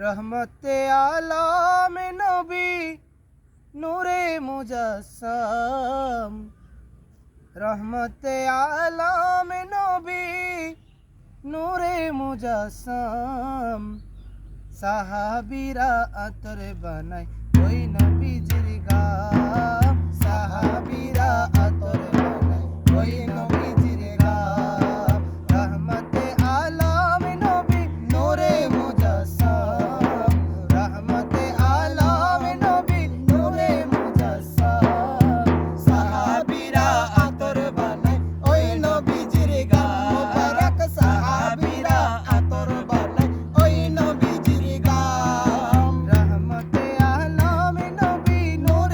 রহমতে আলম নবী নূরে মুজাসসাম। রহমতে আলম নবী নূরে মুজাসসাম। সাহাবীরা আতর বানায় ওই নবীজির গাম। সাহাবীরা আতর বানায় ওই নবীজির গাম। রহমতে আলম নবী নূরে মুজাসসাম। রহমতে আলম নবী নূরে মুজাসসাম। সাহাবীরা আতর বানায় ওই নবীজির গাম। মুবারক সাহাবীরা আতর বানায় ওই নবীজির গাম। রহমতে আলম নবী নূরে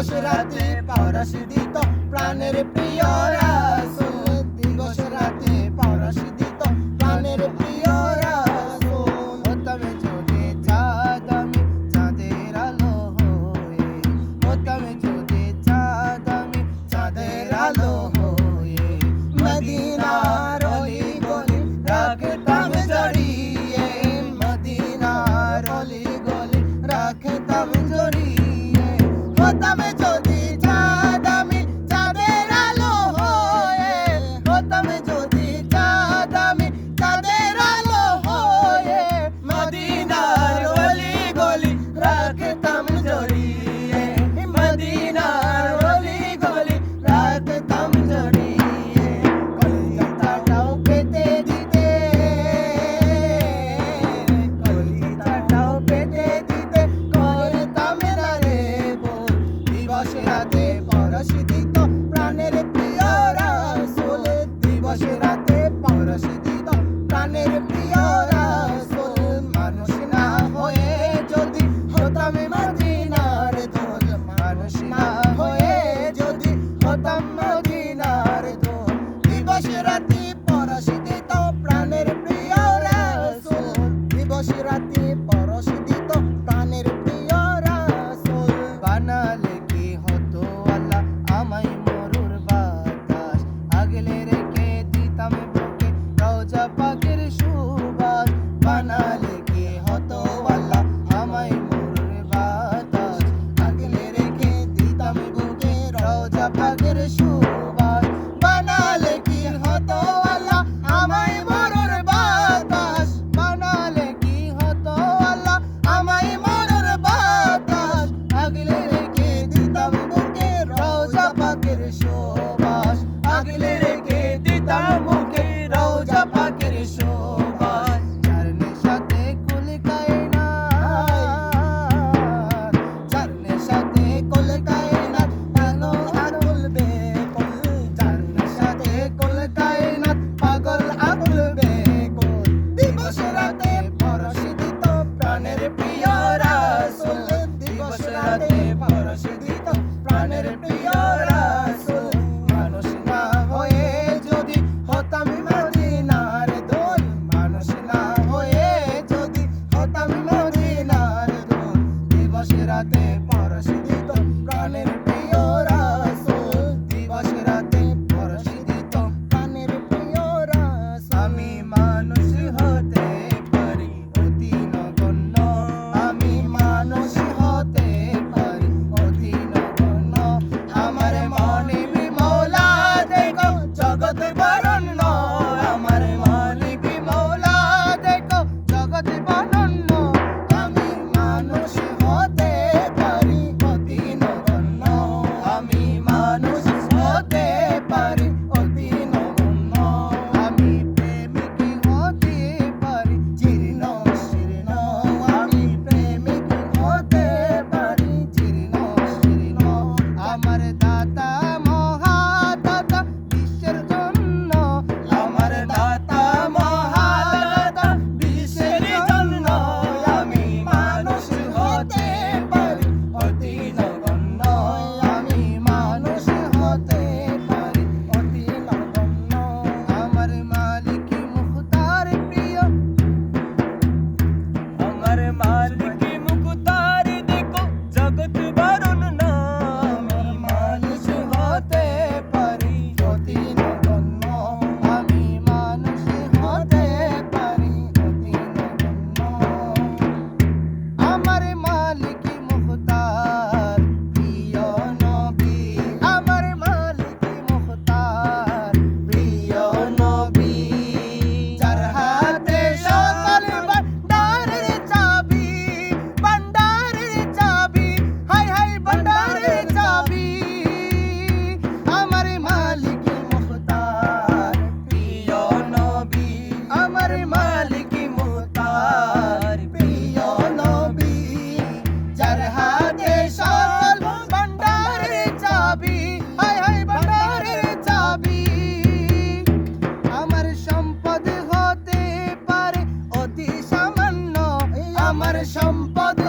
দিবস রাতে পরশ দিত প্রাণের প্রিয় রাসূল, দিবস রাতে পরশ দিত প্রাণের প্রিয় রাসূল। হতাম যদি চাঁদ আমি চাঁদের আলো হয়ে, হতাম যদি চাঁদ আমি চাঁদের আলো হয়ে, মদিনার অলি গলি রাখতাম জড়িয়ে, মদিনার অলি গলি রাখতাম জড়িয়ে। হতাম যদি চাঁদ আমি চাঁদের আলো হয়ে, হতাম যদি চাঁদ আমি চাঁদের আলো হয়ে, মদিনার অলি গলি রাখতাম জড়িয়ে, মদিনার অলি গলি রাখতাম জড়িয়ে। কলিজাটাও পেতে দিতে, কলিজাটাও পেতে দিতে করতাম না রে ভুল, দিবস রাতে পরশ দিত প্রাণের প্রিয় রাসূল, দিবস রাতে পরশ দিত প্রাণের প্রিয় রাসূল। মানুষ না হয়ে যদি হতাম মদিনার দোল, মানুষ না হয়ে যদি হতাম মদিনার দোল, দিবস রাতে পরশ দিত প্রাণের প্রিয় রাসূল, দিবস রাতে পরশ দিত প্রাণের প্রিয় রাসূল। বানালে কি হতো আল্লাহ আমায় মরুর বাতাস, আগলে রেখে দিতাম বুকে রওজা পাকের সুবাস। বানালে কি হতো আল্লাহ আমায় মরুর বাতাস, আগলে রেখে দিতাম বুকে রওজা পাকের সুবাস। বানালে কি হতো আল্লাহ আমায় মরুর বাতাস, বানালে কি হতো আল্লাহ আমায় মরুর বাতাস, আগলে রেখে দিতাম বুকে রওজা পাকের সুবাস, আগলে রেখে দিতাম বুকে রওজা পাকের সুবাস। যার নেশাতে কুল কায়নাত, যার নেশাতে কুল কায়নাত টানো আকুল বেকুল, যার নেশাতে কুল কায়নাত পাগল আকুল বেকুল, দিবস রাতে পরশ দিত প্রাণের প্রিয় রাসূল, দিবস রাতে পরশ দিত প্রাণের প্রিয় রাসূল। মানুষ না হয়ে যদি হতাম মদিনার দোল, মানুষ না হয়ে যদি হতাম মদিনার দোল, দিবস রাতে পরশ দিত প্রাণের প্রিয় রাসূল, দিবস রাতে পরশ দিত প্রাণের প্রিয় রাসূল। আমি মানুষ হতে পারি অতি নগণ্য, আমি মানুষ হতে পারি অতি নগণ্য, আমার মালিক মওলা দেখো জগৎ বরণ্য, আমার মালিক মওলা দেখো জগৎ বরণ্য। আমি মানুষ হতে পারি অতি নগণ্য, আমি মানুষ হতে পারি অতি নগণ্য, আমি প্রেমিক হতে পারি জীর্ণ শীর্ণ, আমি প্রেমিক হতে পারি জীর্ণ শীর্ণ। আমার দাতা মহাদাতা বিশ্বের জন্য, আমার দাতা মহাদাতা বিশ্বের জন্য, আমি মানুষ হতে পারি অতি নগণ্য, আমি মানুষ হতে পারি অতি নগণ্য। আমার মালিক মুখতার প্রিয়, আমার মালিক মুখতার দেখো জগৎ বরণ্য, আমি মানুষ হতে পারি অতি নগণ্য, আমি মানুষ হতে পারি অতি নগণ্য। আমার মালিক মুখতার প্রিয় নবী, আমার মালিক মুখতার প্রিয় নবী, যার হাতে সকল ভান্ডারের চাবি, ভান্ডারের চাবি, হায় হায় ভান্ডারের চাবি। আমার মালিক মুখতার প্রিয় নবী, আমার মালিক মুখতার প্রিয় নবী, যার হাতে সকল ভান্ডারের চাবি, হায় হায় ভান্ডারের চাবি। আমার সম্পদ হতে পারে অতি সামান্য, আমার সম্পদ